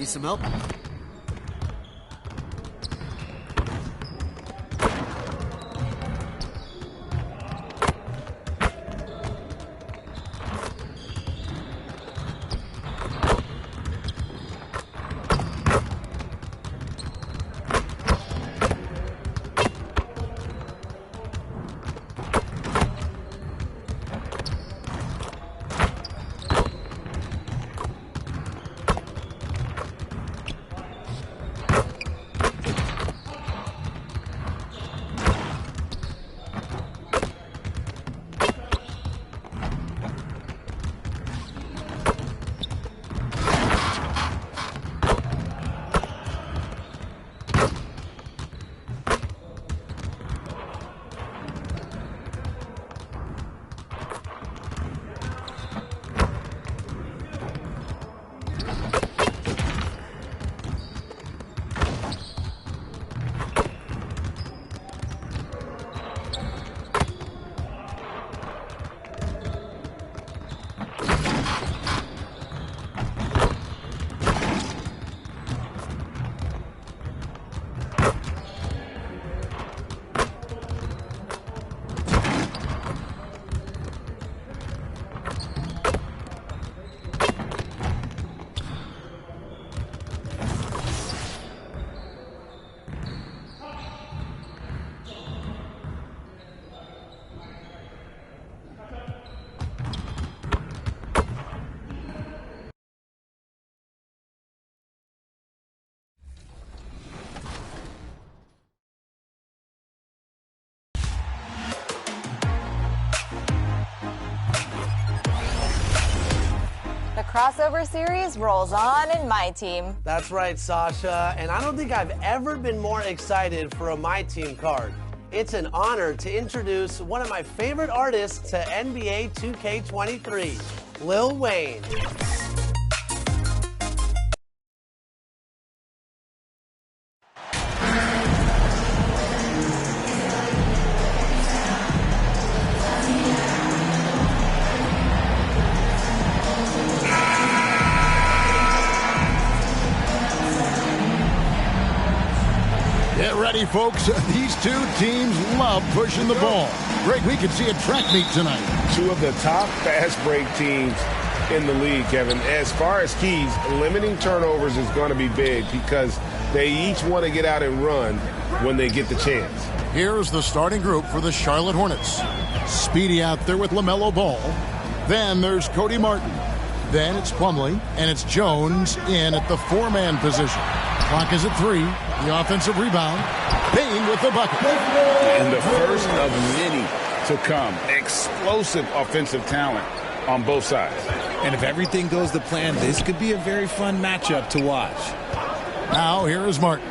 Need some help? Crossover series rolls on in my team. That's right, Sasha, and I don't think I've ever been more excited for a My Team card. It's an honor to introduce one of my favorite artists to NBA 2K23, Lil Wayne. Get ready, folks. These two teams love pushing the ball. Greg, we could see a track meet tonight. Two of the top fast break teams in the league, Kevin. As far as keys, limiting turnovers is going to be big because they each want to get out and run when they get the chance. Here's the starting group for the Charlotte Hornets. Speedy out there with LaMelo Ball. Then there's Cody Martin. Then it's Plumlee, and it's Jones in at the four-man position. Clock is at 3. The offensive rebound. Payne with the bucket. And the first of many to come. Explosive offensive talent on both sides. And if everything goes to plan, this could be a very fun matchup to watch. Now here is Martin.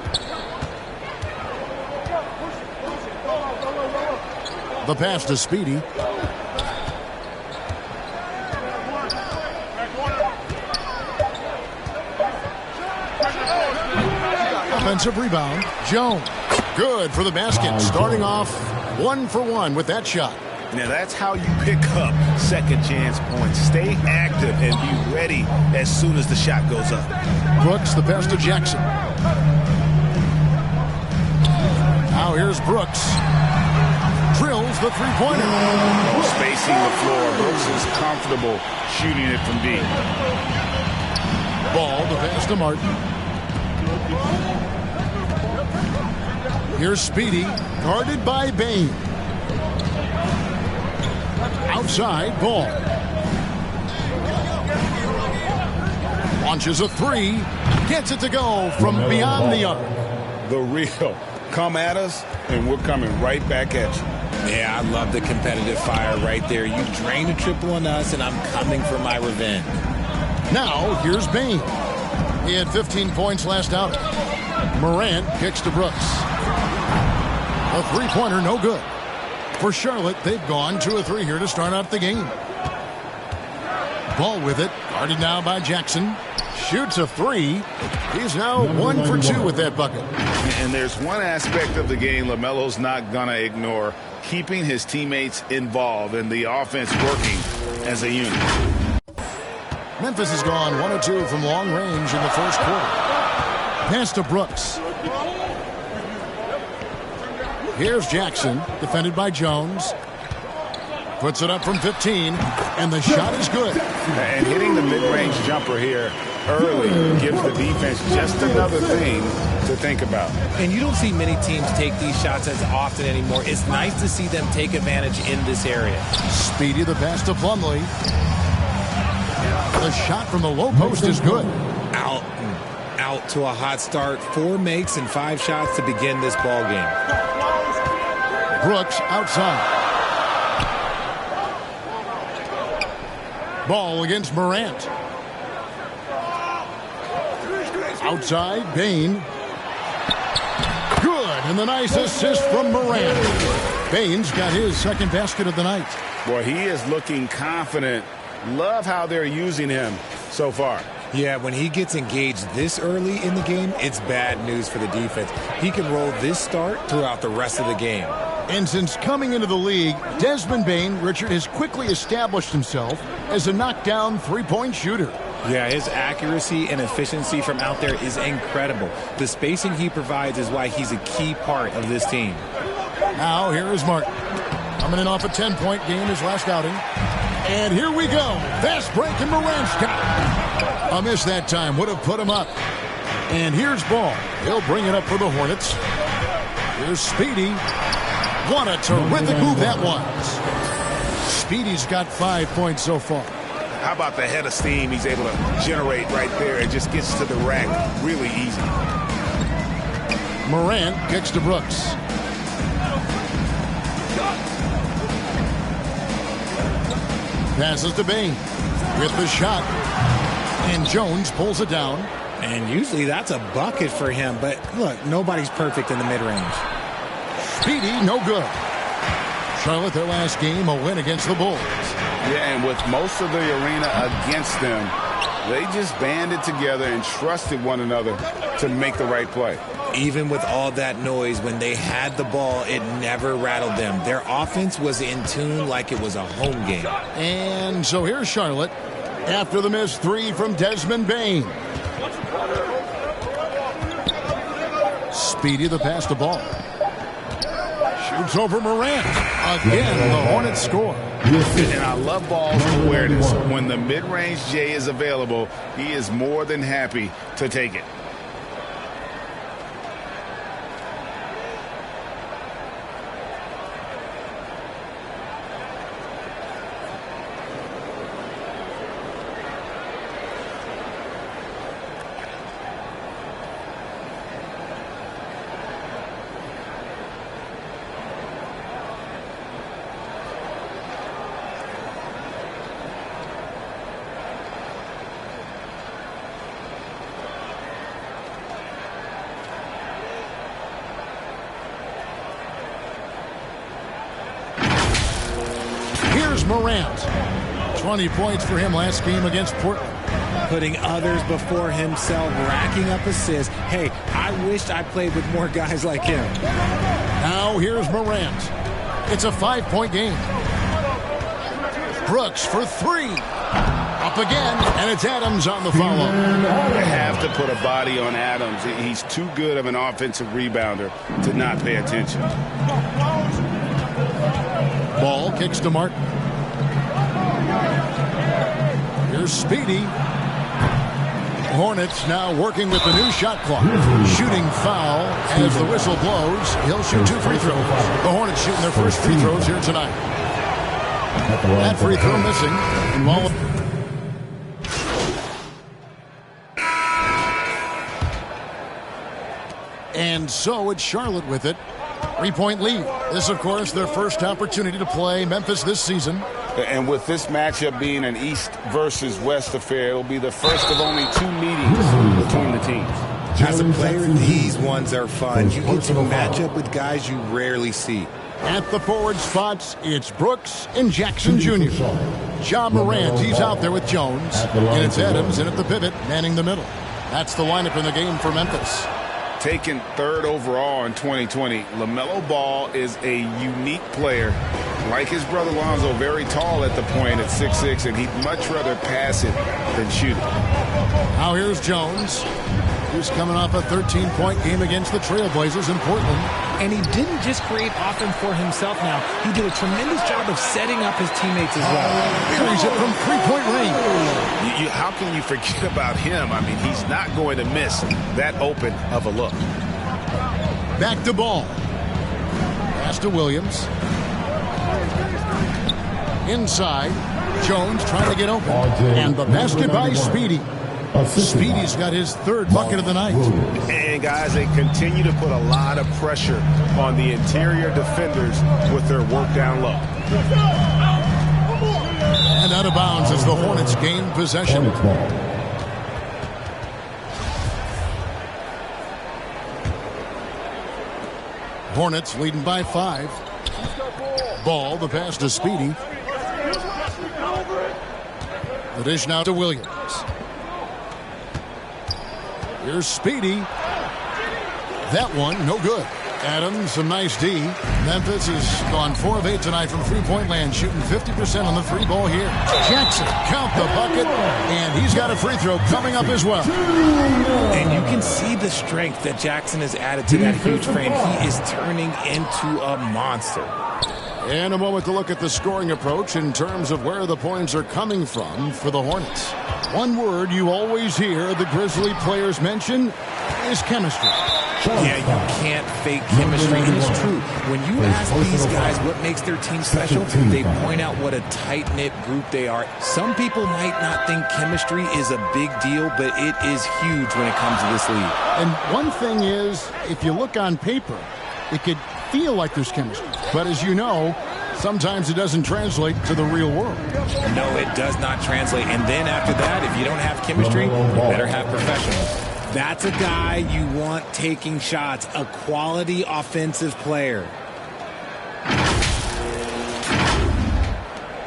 The pass to Speedy. Offensive rebound. Jones. Good for the basket. Starting off 1 for 1 with that shot. Now that's how you pick up second chance points. Stay active and be ready as soon as the shot goes up. Brooks, the pass to Jackson. Now here's Brooks. Drills the three-pointer. Spacing the floor. Brooks is comfortable shooting it from deep. Ball, the pass to Martin. Here's Speedy, guarded by Bain. Outside, Ball. Launches a 3. Gets it to go from beyond the arc. The real. Come at us, and we're coming right back at you. Yeah, I love the competitive fire right there. You drained a triple on us, and I'm coming for my revenge. Now, here's Bain. He had 15 points last outing. Morant kicks to Brooks. A three-pointer, no good. For Charlotte, they've gone 2 of 3 here to start out the game. Ball with it, guarded now by Jackson. Shoots a 3. He's now 1 for 2 with that bucket. And there's one aspect of the game LaMelo's not going to ignore, keeping his teammates involved and the offense working as a unit. Memphis has gone 1 of 2 from long range in the first quarter. Pass to Brooks. Here's Jackson, defended by Jones. Puts it up from 15, and the shot is good. And hitting the mid-range jumper here early gives the defense just another thing to think about. And you don't see many teams take these shots as often anymore. It's nice to see them take advantage in this area. Speedy the pass to Plumlee. The shot from the low post is good. Out and out to a hot start. 4 makes and 5 shots to begin this ball game. Brooks outside. Ball against Morant. Outside, Bain. Good, and the nice assist from Morant. Bain's got his second basket of the night. Boy, he is looking confident. Love how they're using him so far. Yeah, when he gets engaged this early in the game, it's bad news for the defense. He can roll this start throughout the rest of the game. And since coming into the league, Desmond Bain, Richard, has quickly established himself as a knockdown three-point shooter. Yeah, his accuracy and efficiency from out there is incredible. The spacing he provides is why he's a key part of this team. Now, here is Martin. Coming in off a 10-point game his last outing. And here we go. Fast break, and Morant's got it. A miss that time would have put him up. And here's Ball. He'll bring it up for the Hornets. Here's Speedy. What a terrific move that was. Speedy's got 5 points so far. How about the head of steam he's able to generate right there? It just gets to the rack really easy. Morant kicks to Brooks. Passes to Bain with the shot. And Jones pulls it down. And usually that's a bucket for him. But look, nobody's perfect in the mid-range. Speedy, no good. Charlotte, their last game, a win against the Bulls. Yeah, and with most of the arena against them, they just banded together and trusted one another to make the right play. Even with all that noise, when they had the ball, it never rattled them. Their offense was in tune like it was a home game. And so here's Charlotte after the missed 3 from Desmond Bain. Speedy the pass to Ball. Shoots over Morant. Again, the Hornets score. And I love Ball's awareness. When the mid-range J is available, he is more than happy to take it. Morant. 20 points for him last game against Portland. Putting others before himself, racking up assists. Hey, I wished I played with more guys like him. Now here's Morant. It's a 5-point game. Brooks for 3. Up again, and it's Adams on the follow. You have to put a body on Adams. He's too good of an offensive rebounder to not pay attention. Ball kicks to Martin. Here's Speedy. Hornets now working with the new shot clock. Shooting foul as the whistle blows. He'll shoot 2 free throws. The Hornets shooting their first free throws here tonight. That free throw missing. And so it's Charlotte with it. 3-point lead. This, of course, their first opportunity to play Memphis this season. And with this matchup being an East versus West affair, it'll be the first of only 2 meetings between the teams. As a player, these ones are fun. You get to match up with guys you rarely see. At the forward spots, it's Brooks and Jackson Jr. Ja Morant, he's out there with Jones. And it's Adams in at the pivot, manning the middle. That's the lineup in the game for Memphis. Taken 3rd overall in 2020, LaMelo Ball is a unique player Like his brother Lonzo, very tall at the point at 6'6", and he'd much rather pass it than shoot it. Now here's Jones. He's coming off a 13-point game against the Trailblazers in Portland. And he didn't just create offense for himself now. He did a tremendous job of setting up his teammates as well. Here he's it from three-point range. How can you forget about him? I mean, he's not going to miss that open of a look. Back to Ball. Pass to Williams. Inside. Jones trying to get open. And the basket by Speedy. Speedy's got his third bucket of the night. And, guys, they continue to put a lot of pressure on the interior defenders with their work down low. And out of bounds as the Hornets gain possession. Hornets leading by 5. Ball, the pass to Speedy. The dish now to Williams. Here's Speedy. That one, no good. Adams, some nice D. Memphis has gone 4 of 8 tonight from three-point land, shooting 50% on the free ball here. Jackson, count the bucket, and he's got a free throw coming up as well. And you can see the strength that Jackson has added to that huge frame. He is turning into a monster. In a moment to look at the scoring approach in terms of where the points are coming from for the Hornets. One word you always hear the Grizzly players mention is chemistry. Yeah, you can't fake chemistry. And it's true. When you ask these guys what makes their team special, they point out what a tight-knit group they are. Some people might not think chemistry is a big deal, but it is huge when it comes to this league. And one thing is, if you look on paper, it could feel like there's chemistry. But as you know, sometimes it doesn't translate to the real world. No, it does not translate. And then after that, if you don't have chemistry, you better have professionals. That's a guy you want taking shots, a quality offensive player.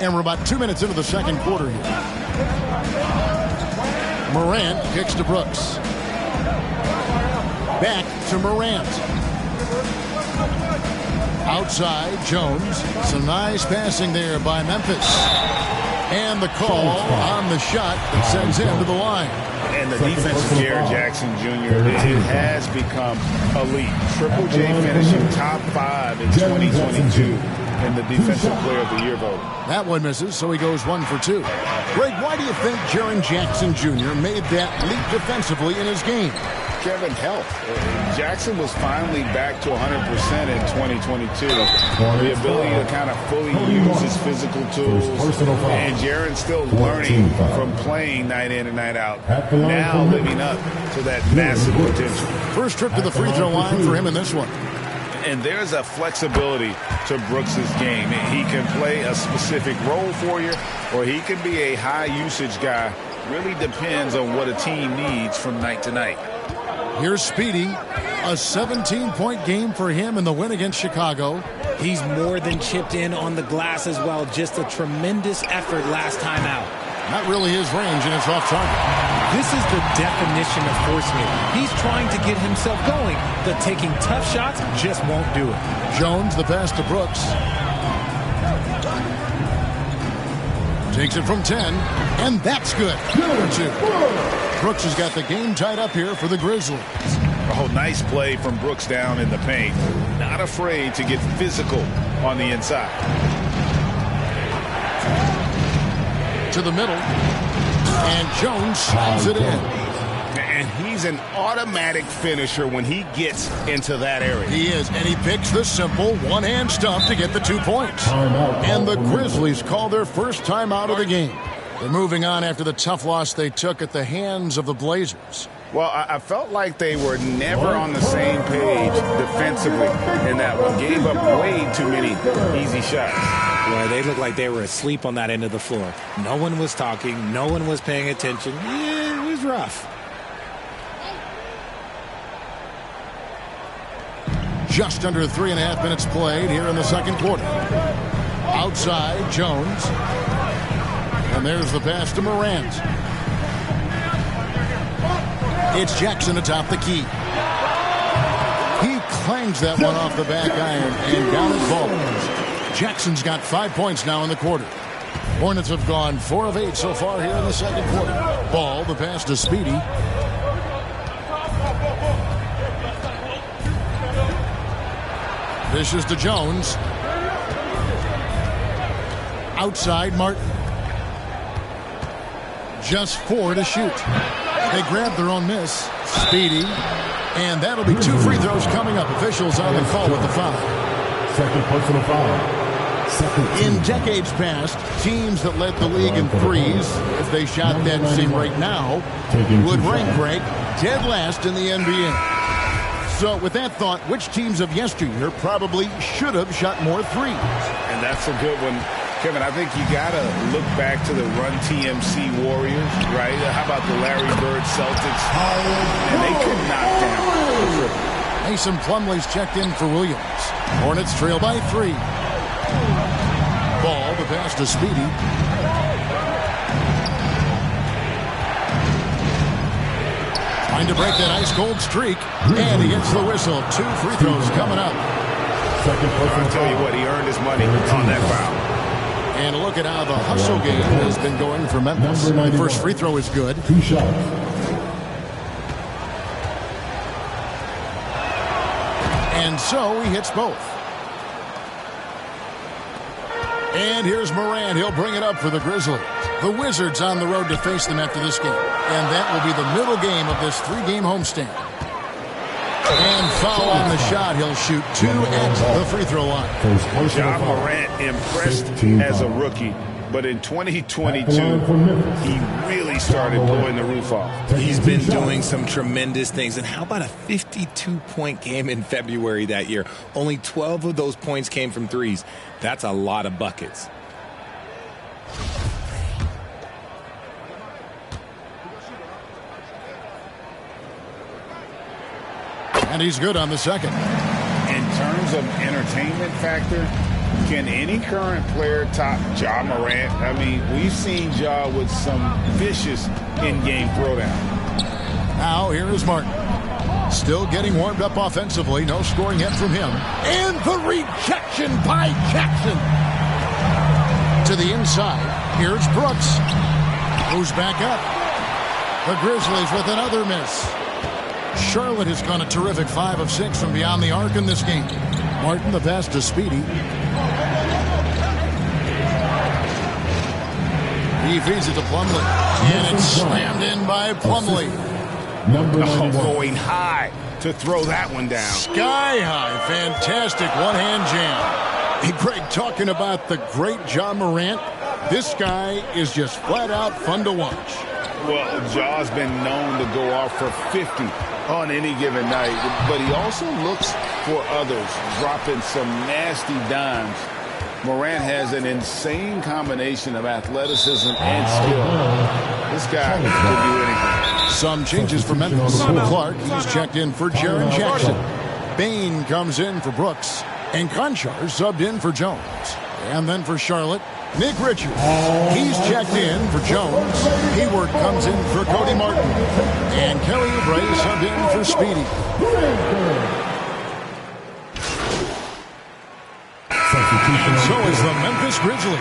And we're about 2 minutes into the second quarter here. Morant kicks to Brooks. Back to Morant. Outside, Jones. Some nice passing there by Memphis. And the call on the shot that sends him to the line. And the defense of Jaren Jackson Jr., it has become elite. Triple J finishing top 5 in 2022 in the Defensive Player of the Year vote. That one misses, so he goes 1 for 2. Greg, why do you think Jaren Jackson Jr. made that leap defensively in his game? Kevin, health. Jackson was finally back to 100% in 2022. The ability to kind of fully use his physical tools. And Jaren's still learning from playing night in and night out. Now living up to that massive potential. First trip to the free throw line for him in this one. And there's a flexibility to Brooks's game. He can play a specific role for you, or he can be a high-usage guy. Really depends on what a team needs from night to night. Here's Speedy. A 17-point game for him in the win against Chicago. He's more than chipped in on the glass as well. Just a tremendous effort last time out. Not really his range, and it's off target. This is the definition of forcing it. He's trying to get himself going, but taking tough shots just won't do it. Jones, the pass to Brooks. Takes it from 10, and that's good. Brooks has got the game tied up here for the Grizzlies. Oh, nice play from Brooks down in the paint. Not afraid to get physical on the inside. To the middle, and Jones slams it in. And he's an automatic finisher when he gets into that area. He is, and he picks the simple one-hand stuff to get the 2 points. And the Grizzlies call their first timeout of the game. They're moving on after the tough loss they took at the hands of the Blazers. Well, I felt like they were never on the same page defensively in that one. Gave up way too many easy shots. Well, they looked like they were asleep on that end of the floor. No one was talking. No one was paying attention. Yeah, it was rough. Just under 3.5 minutes played here in the second quarter. Outside, Jones. And there's the pass to Morant. It's Jackson atop the key. He clangs that one off the back iron and down it falls. Jackson's got 5 points now in the quarter. Hornets have gone 4 of 8 so far here in the second quarter. Ball, the pass to Speedy. Dishes to Jones. Outside Martin. Just 4 to shoot. They grab their own miss. Speedy. And that'll be 2 free throws coming up. Officials on the call with the foul. Second personal foul. In decades past, teams that led the league in threes, if they shot that same rate now, would rank break dead last in the NBA. So with that thought, which teams of yesteryear probably should have shot more threes? And that's a good one. Kevin, I think you got to look back to the Run TMC Warriors, right? How about the Larry Bird Celtics? And they could knock down the triple. Mason Plumlee's checked in for Williams. Hornets trail by 3. Ball, the pass to Speedy. Trying to break that ice-cold streak. And he gets the whistle. 2 free throws coming up. I'll tell you what, he earned his money on that foul. And look at how the hustle game has been going for Memphis. The first free throw is good. 2 shots. And so he hits both. And here's Morant. He'll bring it up for the Grizzlies. The Wizards on the road to face them after this game. And that will be the middle game of this 3-game homestand. And foul on the shot. He'll shoot 2 at the free throw line. Ja Morant impressed as a rookie. But in 2022, he really started blowing the roof off. He's been doing some tremendous things. And how about a 52-point game in February that year? Only 12 of those points came from threes. That's a lot of buckets. And he's good on the second. In terms of entertainment factor, can any current player top Ja Morant? I mean, we've seen Ja with some vicious in-game throwdown. Now, here is Martin. Still getting warmed up offensively. No scoring yet from him. And the rejection by Jackson. To the inside. Here's Brooks. Moves back up. The Grizzlies with another miss. Charlotte has gone a terrific 5 of 6 from beyond the arc in this game. Martin, the pass to Speedy. He feeds it to Plumlee. And it's slammed in by Plumlee. Going high to throw that one down. Sky high. Fantastic one-hand jam. Hey, Greg, talking about the great Ja Morant, this guy is just flat out fun to watch. Well, Ja's been known to go off for 50 on any given night, but he also looks for others, dropping some nasty dimes. Morant has an insane combination of athleticism and skill. This guy could do anything. Some changes for Memphis. Clark, he's checked in for Jaren Jackson. Bain comes in for Brooks. And Conchar subbed in for Jones. And then for Charlotte, Nick Richards. He's checked in for Jones. Hayward comes in for Cody Martin. And Kelly Oubre subbed in for Speedy. And so is the Memphis Grizzlies.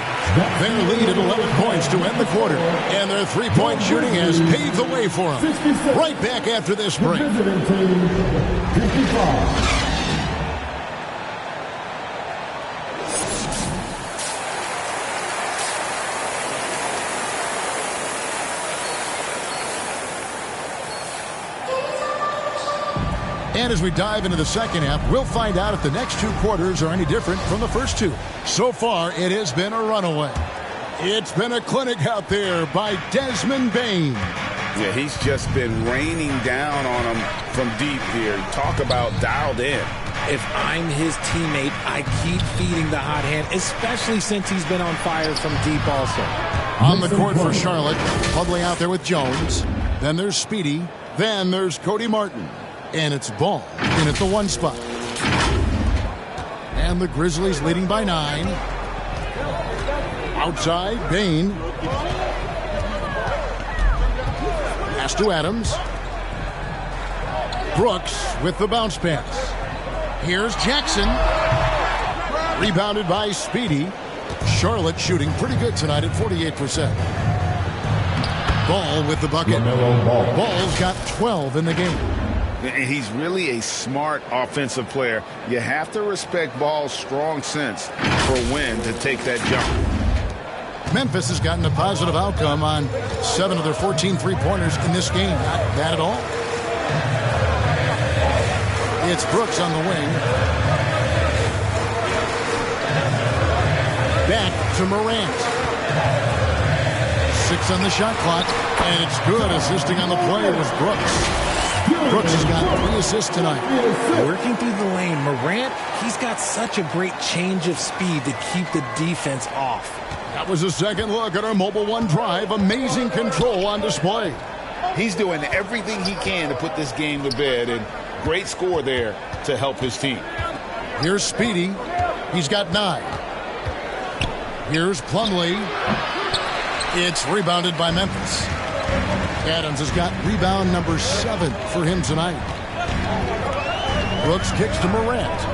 Their lead at 11 points to end the quarter. And their three-point shooting has paved the way for them. Right back after this break. And as we dive into the second half, we'll find out if the next 2 quarters are any different from the first 2. So far, it has been a runaway. It's been a clinic out there by Desmond Bain. Yeah, he's just been raining down on him from deep here. Talk about dialed in. If I'm his teammate, I keep feeding the hot hand, especially since he's been on fire from deep also. On the court for Charlotte, Plumlee out there with Jones. Then there's Speedy. Then there's Cody Martin. And it's Ball in at the 1 spot. And the Grizzlies leading by 9. Outside, Bain. Pass to Adams. Brooks with the bounce pass. Here's Jackson. Rebounded by Speedy. Charlotte shooting pretty good tonight at 48%. Ball with the bucket. Ball's got 12 in the game. And he's really a smart offensive player. You have to respect Ball's strong sense for when to take that jump. Memphis has gotten a positive outcome on 7 of their 14 three-pointers in this game. Not bad at all. It's Brooks on the wing. Back to Morant. 6 on the shot clock, and it's good. Assisting on the play was Brooks. Brooks has got 3 assists tonight. Working through the lane, Morant, he's got such a great change of speed to keep the defense off. That was a second look at our Mobile One drive. Amazing control on display. He's doing everything he can to put this game to bed, and great score there to help his team. Here's Speedy. He's got 9. Here's Plumlee. It's rebounded by Memphis. Adams has got rebound number 7 for him tonight. Brooks kicks to Morant.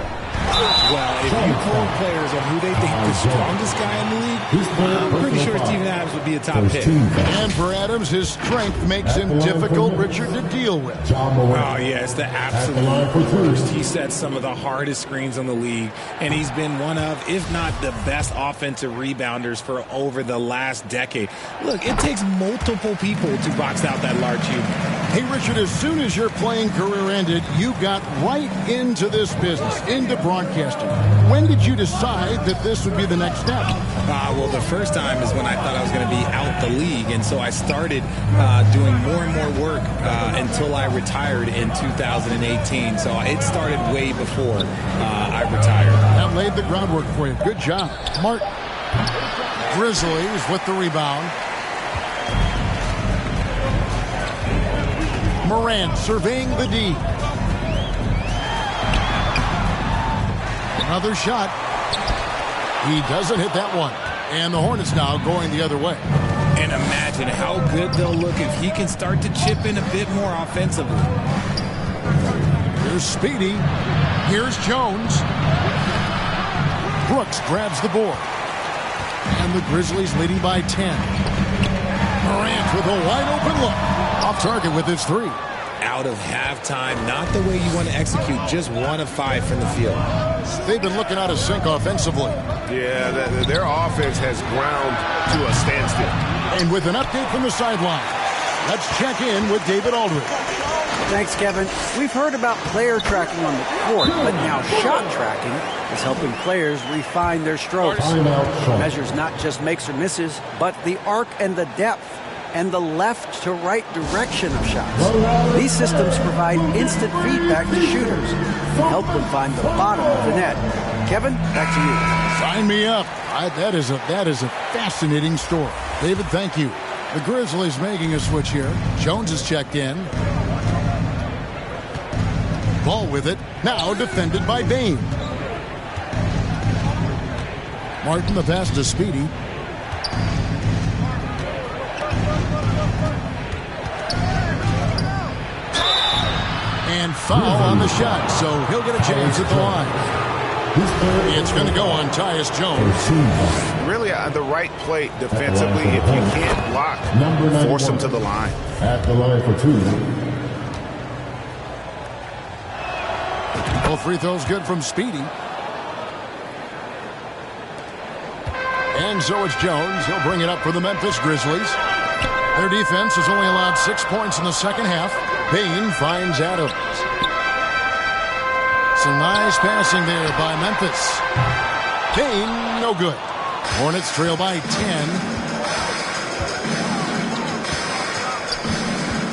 Well, if you poll players on who they think the strongest guy in the league, I'm pretty sure Steven Adams would be a top pick. And for Adams, his strength makes him difficult, Richard, to deal with. Oh, yeah, it's the absolute worst. He sets some of the hardest screens on the league, and he's been one of, if not the best offensive rebounders for over the last decade. Look, it takes multiple people to box out that large human. Hey, Richard, as soon as your playing career ended, you got right into this business, into broadcasting. When did you decide that this would be the next step? Well, the first time is when I thought I was going to be out the league, and so I started doing more and more work until I retired in 2018. So it started way before I retired. That laid the groundwork for you. Good job. Martin. Grizzlies with the rebound. Morant surveying the D. Another shot. He doesn't hit that one. And the Hornets now going the other way. And imagine how good they'll look if he can start to chip in a bit more offensively. Here's Speedy. Here's Jones. Brooks grabs the board. And the Grizzlies leading by 10. Morant with a wide open look. Off target with his 3. Out of halftime, not the way you want to execute, just 1 of 5 from the field. They've been looking out of sync offensively. Yeah, their offense has ground to a standstill. And with an update from the sideline, let's check in with David Aldridge. Thanks, Kevin. We've heard about player tracking on the court, but now shot tracking is helping players refine their strokes. Measures not just makes or misses, but the arc and the depth and the left to right direction of shots. These systems provide instant feedback to shooters and help them find the bottom of the net. Kevin, back to you. Sign me up. That is a fascinating story. David, thank you. The Grizzlies making a switch here. Jones is checked in. Ball with it. Now defended by Bain. Martin, the pass to Speedy. And foul on the shot, so he'll get a chance at the line. It's going to go on Tyus Jones. Really the right play defensively. If you can't block, force him to the line. At the line for 2. Both free throws good from Speedy. And so it's Jones. He'll bring it up for the Memphis Grizzlies. Their defense has only allowed 6 points in the second half. Bain finds Adams. Some nice passing there by Memphis. Bain, no good. Hornets trail by 10.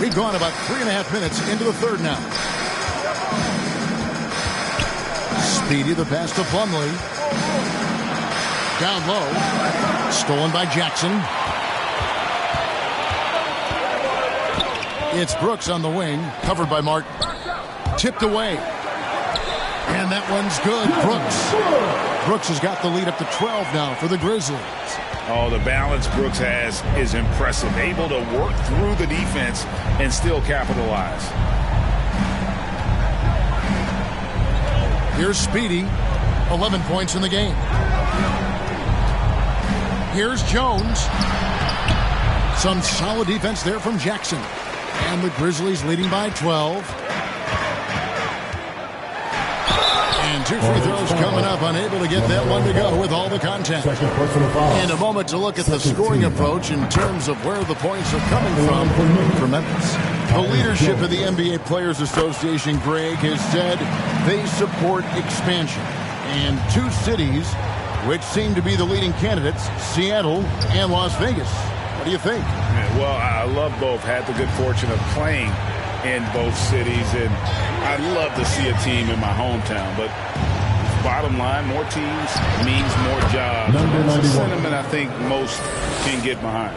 We've gone about 3.5 minutes into the third now. Speedy, the pass to Plumlee. Down low. Stolen by Jackson. It's Brooks on the wing, covered by Martin. Tipped away. And that one's good. Brooks has got the lead up to 12 now for the Grizzlies. Oh, the balance Brooks has is impressive. Able to work through the defense and still capitalize. Here's Speedy. 11 points in the game. Here's Jones. Some solid defense there from Jackson. And the Grizzlies leading by 12. And 2 free throws coming up, unable to get that one to go with all the contact. And a moment to look at the scoring approach in terms of where the points are coming from for Memphis. The leadership of the NBA Players Association, Greg, has said they support expansion. And 2 cities which seem to be the leading candidates, Seattle and Las Vegas. What do you think? Well, I love both. Had the good fortune of playing in both cities, and I'd love to see a team in my hometown, but bottom line, more teams means more jobs. That's a sentiment I think most can get behind.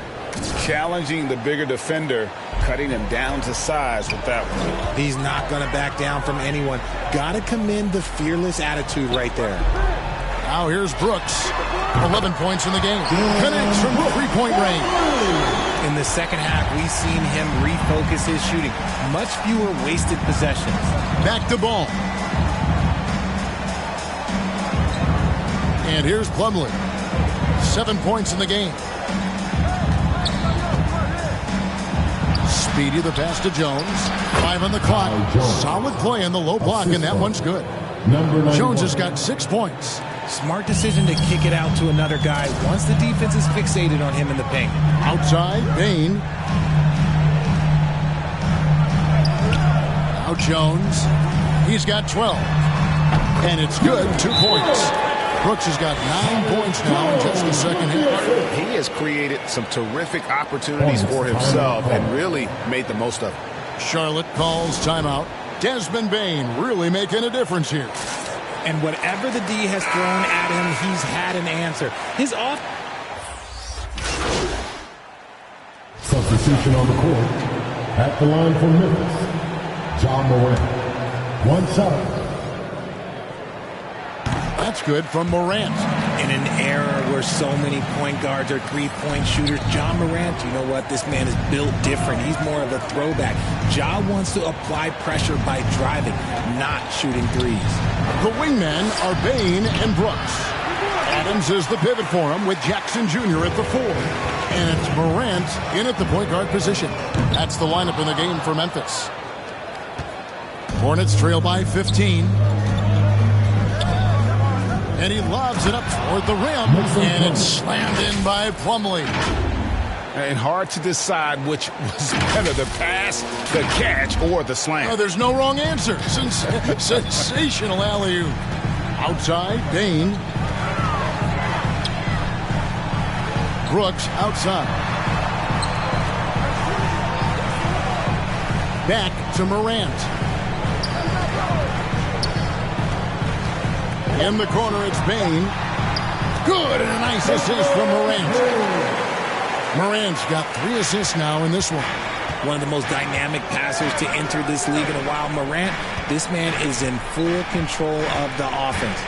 Challenging the bigger defender, cutting him down to size with that one. He's not going to back down from anyone. Got to commend the fearless attitude right there. Now here's Brooks. 11 points in the game. Connects from 3-point range. In the second half, we've seen him refocus his shooting. Much fewer wasted possessions. Back to Ball. And here's Plumlee. 7 points in the game. Speedy the pass to Jones. 5 on the clock. Solid play in the low block, and that one's good. Jones has got 6 points. Smart decision to kick it out to another guy once the defense is fixated on him in the paint. Outside, Bain. Now Jones. He's got 12. And it's good. 2 points. Brooks has got 9 points now in just the second half. He has created some terrific opportunities for himself and really made the most of it. Charlotte calls timeout. Desmond Bain really making a difference here. And whatever the D has thrown at him, he's had an answer. His off. Substitution on the court. At the line for Memphis, John Morant. 1 shot. That's good from Morant. In an era where so many point guards are 3-point shooters, John Morant, you know what? This man is built different. He's more of a throwback. Ja wants to apply pressure by driving, not shooting threes. The wingmen are Bain and Brooks. Adams is the pivot for him with Jackson Jr. at the 4. And it's Morant in at the point guard position. That's the lineup in the game for Memphis. Hornets trail by 15. And he lobs it up toward the rim. And it's slammed in by Plumlee. And hard to decide which was better, the pass, the catch, or the slam. Oh, there's no wrong answer. Sensational alley-oop. Outside, Bain. Brooks outside. Back to Morant. In the corner, it's Bain. Good, and a nice assist from Morant. Morant's got 3 assists now in this one. One of the most dynamic passers to enter this league in a while. Morant, this man is in full control of the offense.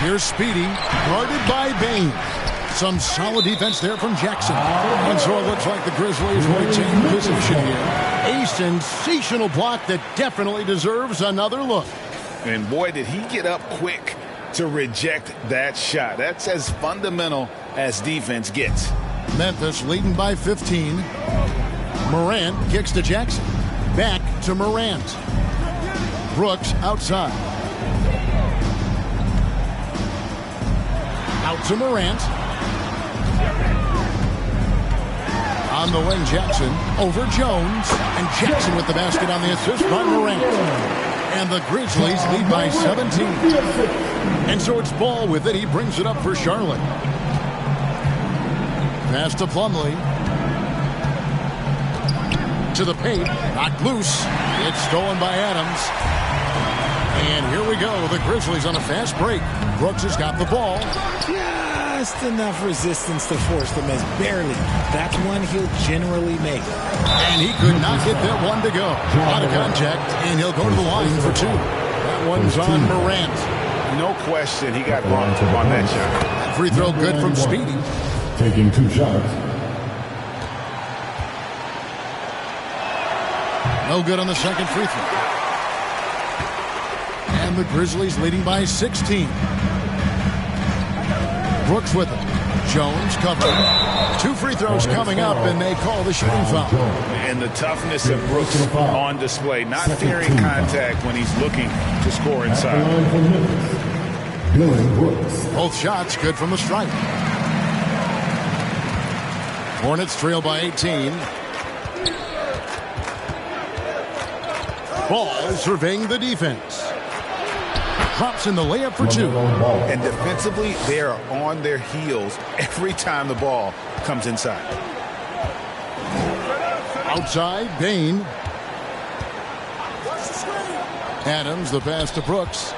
Here's Speedy, guarded by Bain. Some solid defense there from Jackson. And so it looks like the Grizzlies retain position here. A sensational block that definitely deserves another look. And boy, did he get up quick to reject that shot. That's as fundamental as defense gets. Memphis leading by 15. Morant kicks to Jackson. Back to Morant. Brooks outside. Out to Morant. On the wing, Jackson over Jones. And Jackson with the basket on the assist by Morant. And the Grizzlies lead by 17. And so it's Ball with it. He brings it up for Charlotte. Pass to Plumlee. To the paint. Knocked loose. It's stolen by Adams. And here we go. The Grizzlies on a fast break. Brooks has got the ball. Just enough resistance to force the miss. Barely. That's one he'll generally make. And he could not get that one to go. A lot of contact, and he'll go to the line for 2. That one's on Morant. No question he got bumped on that shot. That free throw good from Speedy. Taking 2 shots. No good on the second free throw. And the Grizzlies leading by 16. Brooks with him. Jones covering. 2 free throws coming up, and they call the shooting foul. And the toughness of Brooks on display, not fearing contact when he's looking to score inside. Both shots good from the stripe. Hornets trail by 18. Ball surveying the defense. Drops in the layup for 2. And defensively, they are on their heels every time the ball comes inside. Outside, Bain. Adams, the pass to Brooks.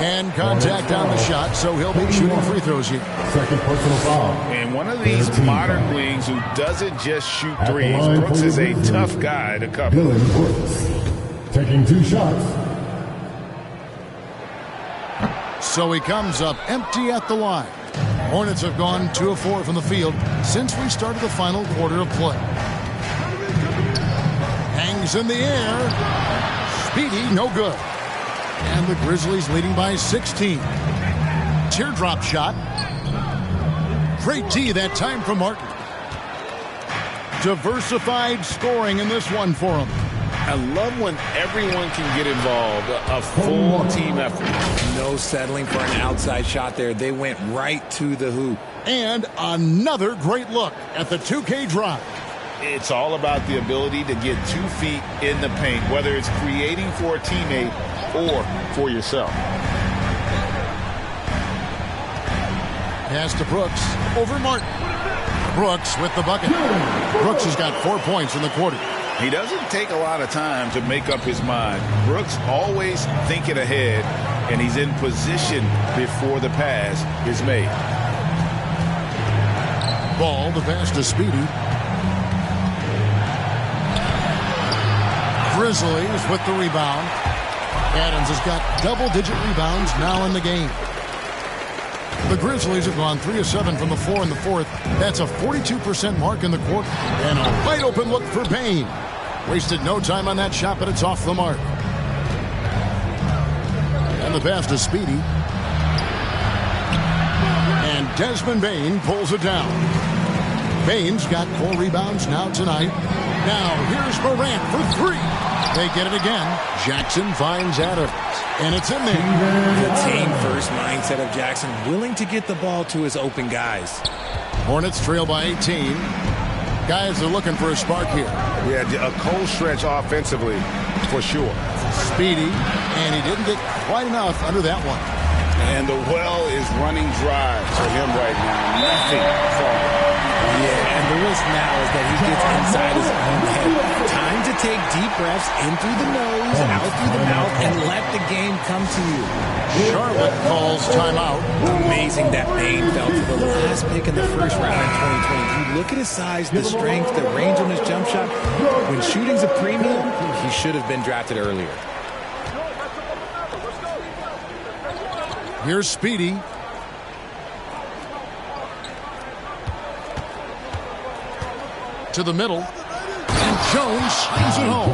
And contact on the shot, so he'll be shooting free throws here. Second personal foul. And one of these modern wings who doesn't just shoot threes. Brooks is a tough guy to cover. Dylan Brooks taking 2 shots. So he comes up empty at the line. Hornets have gone 2 of 4 from the field since we started the final quarter of play. Hangs in the air. Speedy, no good. And the Grizzlies leading by 16. Teardrop shot. Great D that time from Martin. Diversified scoring in this one for him. I love when everyone can get involved, a full team effort. No settling for an outside shot there. They went right to the hoop. And another great look at the 2K drive. It's all about the ability to get 2 feet in the paint, whether it's creating for a teammate or for yourself. Pass to Brooks. Over Martin. Brooks with the bucket. Brooks has got 4 points in the quarter. He doesn't take a lot of time to make up his mind. Brooks always thinking ahead, and he's in position before the pass is made. Ball, the pass to Speedy. Grizzlies with the rebound. Adams has got double-digit rebounds now in the game. The Grizzlies have gone 3 of 7 from the floor in the fourth. That's a 42% mark in the quarter. And a wide open look for Bain. Wasted no time on that shot, but it's off the mark. And the pass to Speedy. And Desmond Bain pulls it down. Bain's got 4 rebounds now tonight. Now here's Morant for 3. They get it again. Jackson finds Adams. And it's in there. The team-first mindset of Jackson, willing to get the ball to his open guys. Hornets trail by 18. Guys are looking for a spark here. Yeah, a cold stretch offensively, for sure. Speedy, and he didn't get quite enough under that one. And the well is running dry for him right now. Nothing falling. Yeah, and the risk now is that he gets inside his own head. Time to take deep breaths in through the nose, out through the mouth, and let the game come to you. Charlotte calls timeout. Amazing that Bain fell to the last pick in the first round in 2020. You look at his size, the strength, the range on his jump shot. When shooting's a premium, he should have been drafted earlier. Here's Speedy. To the middle. And Jones slams it home.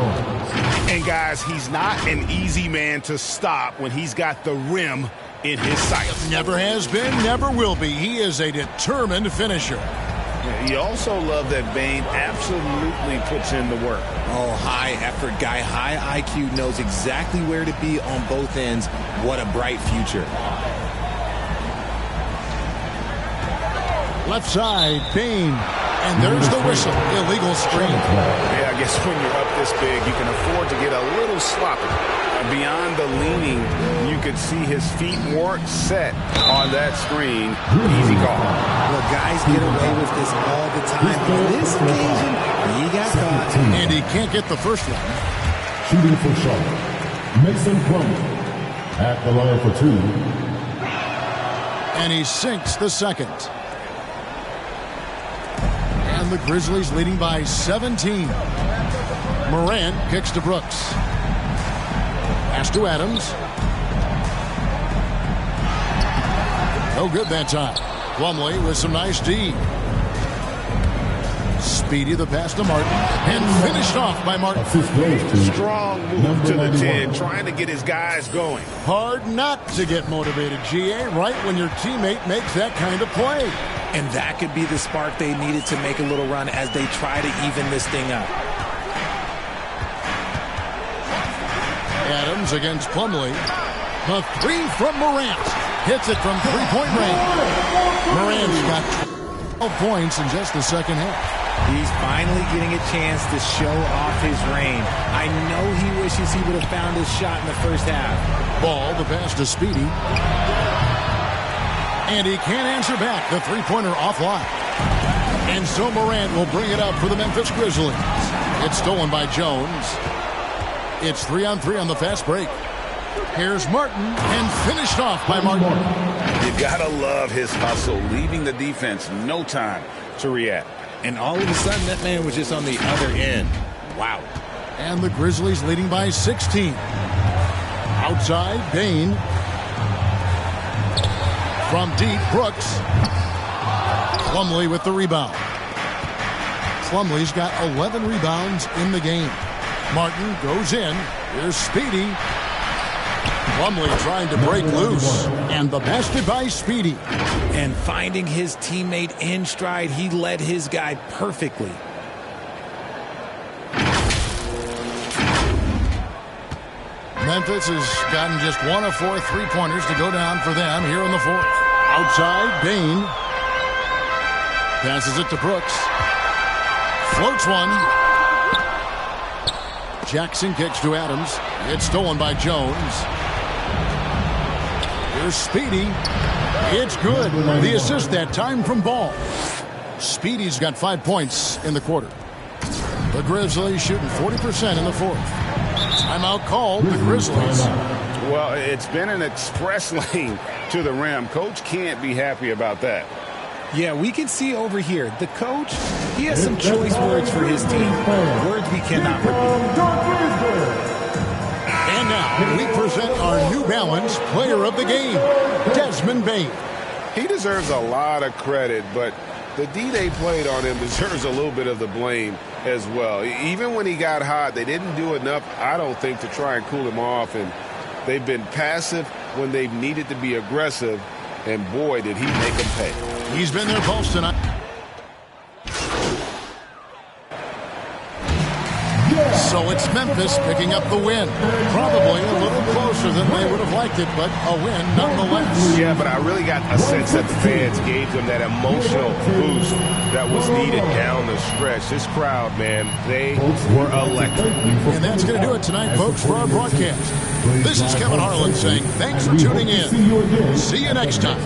And guys, he's not an easy man to stop when he's got the rim in his sights. Never has been, never will be. He is a determined finisher. You also love that Bain absolutely puts in the work. Oh, high effort guy, high IQ, knows exactly where to be on both ends. What a bright future. Left side, Bain. And there's the whistle. Illegal screen. Yeah, I guess when you're up this big, you can afford to get a little sloppy. Beyond the leaning, you could see his feet weren't set on that screen. Easy call. Well, guys get away with this all the time. On this occasion, he got caught. And he can't get the first one. Shooting for Charlotte, Mason Plumlee at the line for 2. And he sinks the second. And the Grizzlies leading by 17. Morant kicks to Brooks. Pass to Adams. No good that time. Plumlee with some nice D. Speedy the pass to Martin, and finished off by Martin. Assist goes to Strong move to the 10, trying to get his guys going. Hard not to get motivated, GA, right when your teammate makes that kind of play. And that could be the spark they needed to make a little run as they try to even this thing up. Adams against Plumlee. The three from Morant. Hits it from three-point range. Morant's got 12 points in just the second half. He's finally getting a chance to show off his range. I know he wishes he would have found his shot in the first half. Ball, the pass to Speedy. And he can't answer back. The three-pointer offline. And so Morant will bring it up for the Memphis Grizzlies. It's stolen by Jones. It's 3-on-3 on the fast break. Here's Martin, and finished off by Martin. You gotta love his hustle, leaving the defense no time to react. And all of a sudden, that man was just on the other end. Wow. And the Grizzlies leading by 16. Outside, Bain. From deep, Brooks. Plumlee with the rebound. Plumlee's got 11 rebounds in the game. Martin goes in. Here's Speedy. Plumlee trying to break loose. And the basket by Speedy. And finding his teammate in stride, he led his guy perfectly. Memphis has gotten just 1 of 4 three-pointers to go down for them here in the fourth. Outside, Bain. Passes it to Brooks. Floats one. Jackson kicks to Adams. It's stolen by Jones. Here's Speedy. It's good. The assist that time from Ball. Speedy's got 5 points in the quarter. The Grizzlies shooting 40% in the fourth. Timeout called, the Grizzlies. Well, it's been an express lane to the rim. Coach can't be happy about that. Yeah, we can see over here, the coach, he has some choice words for his team. Words we cannot repeat. And now we present our New Balance player of the game, Desmond Bain. He deserves a lot of credit, but the D they played on him deserves a little bit of the blame as well. Even when he got hot, they didn't do enough, I don't think, to try and cool him off. And they've been passive when they've needed to be aggressive. And boy, did he make them pay. He's been their pulse tonight. So it's Memphis picking up the win. Probably a little closer than they would have liked it, but a win nonetheless. Yeah, but I really got a sense that the fans gave them that emotional boost that was needed down the stretch. This crowd, man, they were electric. And that's going to do it tonight, folks, for our broadcast. This is Kevin Harlan saying thanks for tuning in. See you next time.